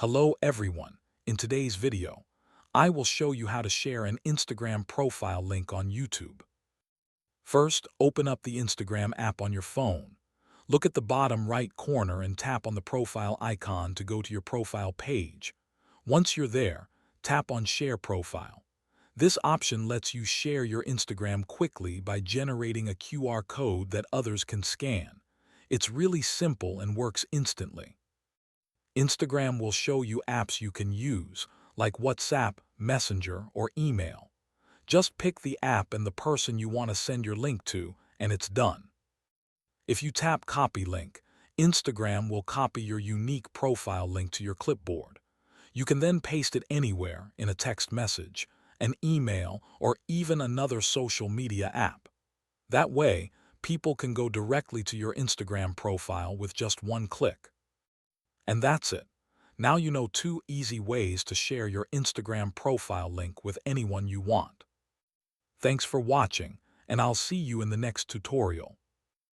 Hello everyone. In today's video, I will show you how to share an Instagram profile link on YouTube. First, open up the Instagram app on your phone. Look at the bottom right corner and tap on the profile icon to go to your profile page. Once you're there, tap on Share Profile. This option lets you share your Instagram quickly by generating a QR code that others can scan. It's really simple and works instantly. Instagram will show you apps you can use, like WhatsApp, Messenger, or email. Just pick the app and the person you want to send your link to, and it's done. If you tap Copy Link, Instagram will copy your unique profile link to your clipboard. You can then paste it anywhere in a text message, an email, or even another social media app. That way, people can go directly to your Instagram profile with just one click. And that's it. Now you know 2 easy ways to share your Instagram profile link with anyone you want. Thanks for watching, and I'll see you in the next tutorial.